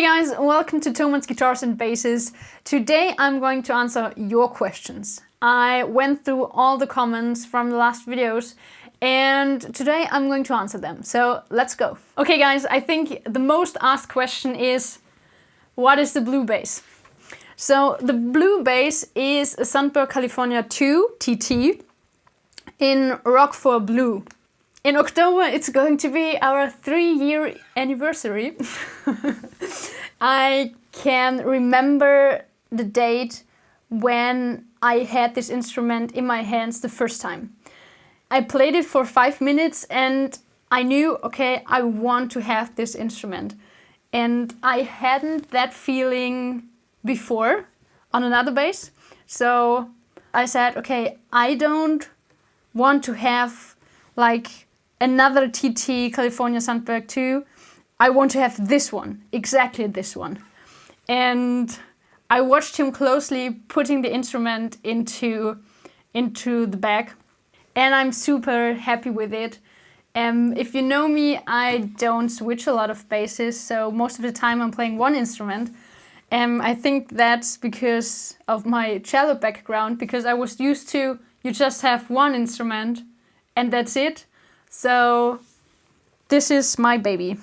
Hey guys, welcome to Thomann's Guitars and Basses. Today I'm going to answer your questions. I went through all the comments from the last videos and today I'm going to answer them. So let's go. Okay guys, I think the most asked question is, what is the blue bass? So the blue bass is a Sandberg California 2 TT in Rock for Blue. In October it's going to be our 3-year anniversary. I can remember the date when I had this instrument in my hands the first time. I played it for 5 minutes and I knew, okay, I want to have this instrument. And I hadn't that feeling before on another bass. So I said, okay, I don't want to have like another TT California Sandberg 2. I want to have this one, exactly this one. And I watched him closely putting the instrument into the bag. And I'm super happy with it. If you know me, I don't switch a lot of basses, so most of the time I'm playing one instrument. I think that's because of my cello background, because I was used to, you just have one instrument and that's it. So this is my baby.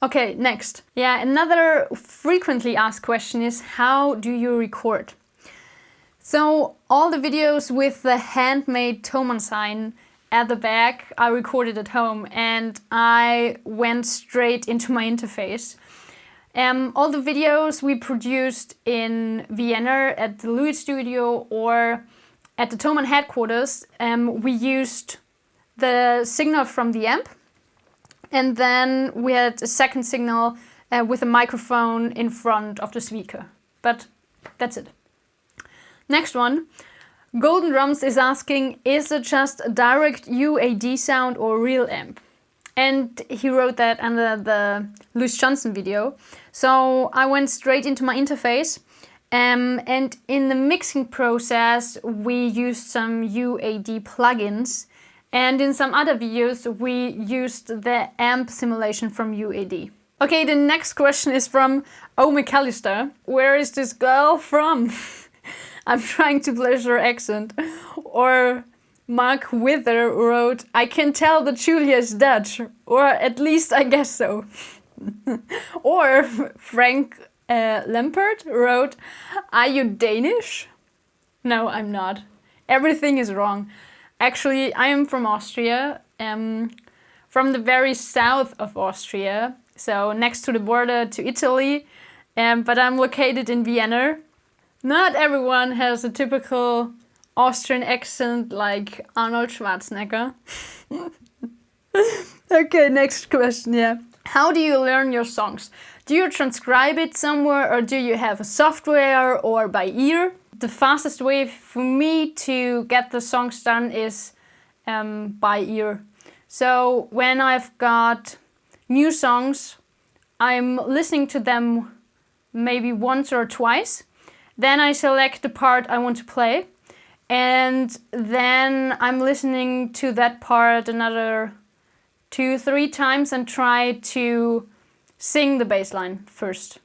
Okay, next. Yeah, another frequently asked question is, how do you record? So all the videos with the handmade Thomann sign at the back I recorded at home and I went straight into my interface. All the videos we produced in Vienna at the Louis studio or at the Thomann headquarters, we used the signal from the amp, and then we had a second signal with a microphone in front of the speaker. But that's it. Next one. Golden Drums is asking, is it just a direct UAD sound or real amp? And he wrote that under the Louis Johnson video. So I went straight into my interface. And in the mixing process, we used some UAD plugins. And in some other videos, we used the amp simulation from UAD. Okay, the next question is from O. McAllister. Where is this girl from? I'm trying to place her accent. Or Mark Wither wrote, I can tell that Julia is Dutch. Or at least I guess so. Or Frank Lampert wrote, are you Danish? No, I'm not. Everything is wrong. Actually, I am from Austria, from the very south of Austria, so next to the border to Italy, but I'm located in Vienna. Not everyone has a typical Austrian accent like Arnold Schwarzenegger. Okay, next question, yeah. How do you learn your songs? Do you transcribe it somewhere or do you have a software or by ear? The fastest way for me to get the songs done is by ear. So when I've got new songs, I'm listening to them maybe once or twice. Then I select the part I want to play. And then I'm listening to that part another 2-3 times and try to sing the bass line first.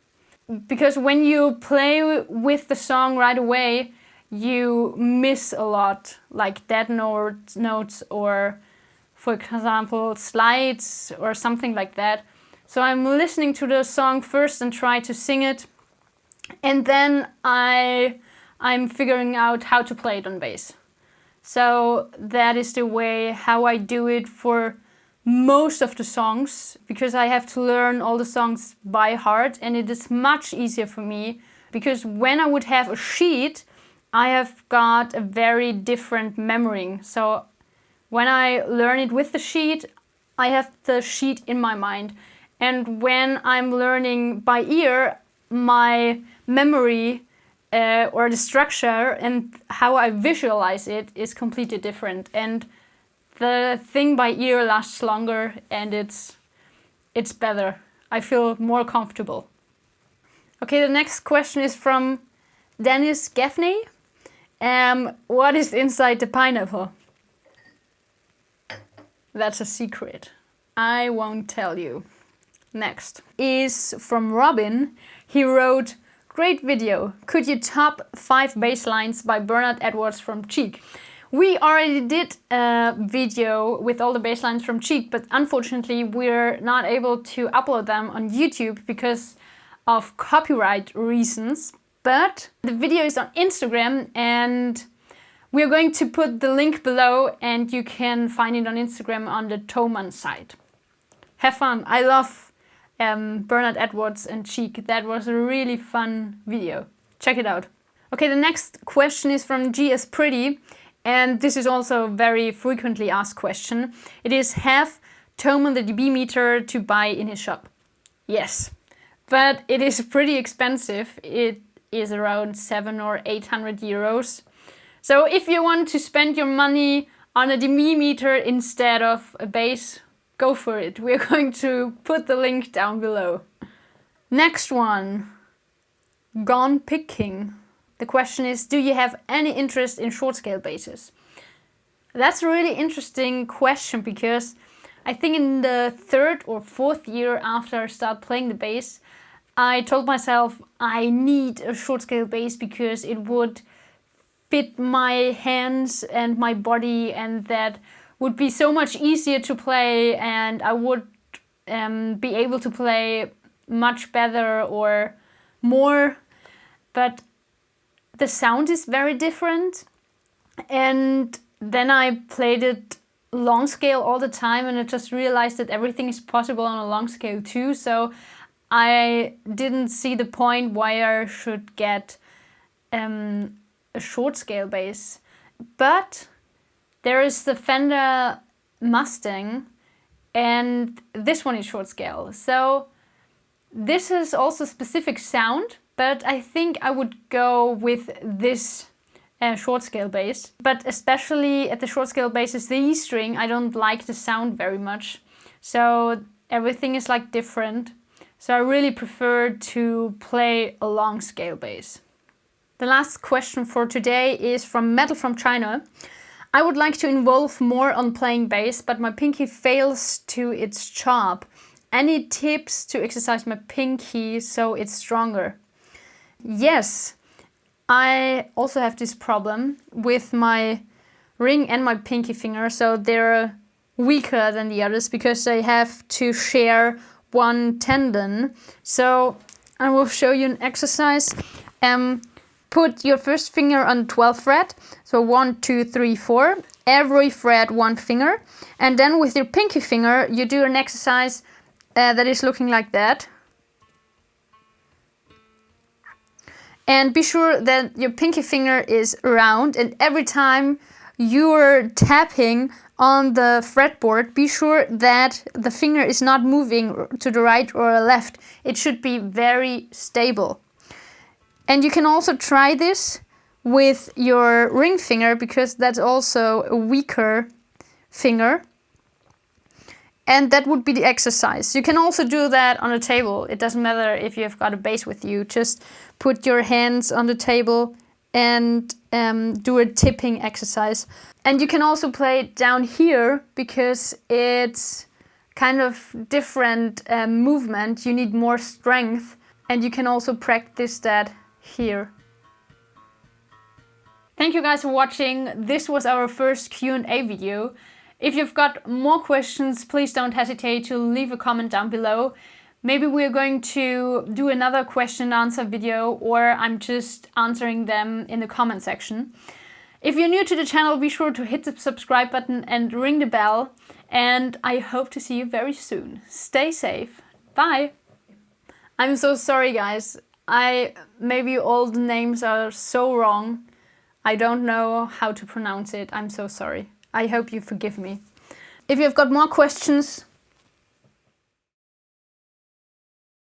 Because when you play with the song right away, you miss a lot, like dead notes or, for example, slides or something like that. So I'm listening to the song first and try to sing it. And then I'm figuring out how to play it on bass. So that is the way how I do it for most of the songs, because I have to learn all the songs by heart, and it is much easier for me because when I would have a sheet, I have got a very different memory. So when I learn it with the sheet, I have the sheet in my mind, and when I'm learning by ear, my memory or the structure and how I visualize it is completely different. And the thing by ear lasts longer and it's better. I feel more comfortable. Okay, the next question is from Dennis Gaffney. What is inside the pineapple? That's a secret. I won't tell you. Next is from Robin. He wrote, "Great video. Could you top 5 bass lines by Bernard Edwards from CHIC?" We already did a video with all the bass lines from CHIC, but unfortunately we're not able to upload them on YouTube because of copyright reasons. But the video is on Instagram, and we're going to put the link below, and you can find it on Instagram on the Thomann site. Have fun. I love Bernard Edwards and CHIC. That was a really fun video. Check it out. Okay, the next question is from GS Pretty, and this is also a very frequently asked question. It is, have Thomann the dB meter to buy in his shop? Yes, but it is pretty expensive. It is around 700 or 800 euros. So if you want to spend your money on a dB meter instead of a bass, go for it. We're going to put the link down below. Next one, Gone Picking. The question is, do you have any interest in short scale basses? That's a really interesting question, because I think in the 3rd or 4th year after I started playing the bass, I told myself I need a short scale bass because it would fit my hands and my body, and that would be so much easier to play, and I would be able to play much better or more. But the sound is very different, and then I played it long scale all the time, and I just realized that everything is possible on a long scale too. So I didn't see the point why I should get a short scale bass. But there is the Fender Mustang, and this one is short scale. So this is also specific sound, but I think I would go with this short scale bass. But especially at the short scale basses, the E string, I don't like the sound very much. So everything is like different. So I really prefer to play a long scale bass. The last question for today is from Metal from China. I would like to involve more on playing bass, but my pinky fails to its job. Any tips to exercise my pinky so it's stronger? Yes, I also have this problem with my ring and my pinky finger, so they're weaker than the others because they have to share one tendon. So I will show you an exercise. Put your first finger on the 12th fret, so 1, 2, 3, 4, every fret one finger, and then with your pinky finger you do an exercise that is looking like that. And be sure that your pinky finger is round, and every time you're tapping on the fretboard, be sure that the finger is not moving to the right or left. It should be very stable. And you can also try this with your ring finger, because that's also a weaker finger. And that would be the exercise. You can also do that on a table. It doesn't matter if you've got a bass with you. Just put your hands on the table and do a tipping exercise. And you can also play it down here, because it's kind of different movement. You need more strength, and you can also practice that here. Thank you guys for watching. This was our first Q&A video. If you've got more questions, please don't hesitate to leave a comment down below. Maybe we're going to do another question and answer video, or I'm just answering them in the comment section. If you're new to the channel, be sure to hit the subscribe button and ring the bell. And I hope to see you very soon. Stay safe. Bye. I'm so sorry, guys. Maybe all the names are so wrong. I don't know how to pronounce it. I'm so sorry. I hope you forgive me. If you've got more questions,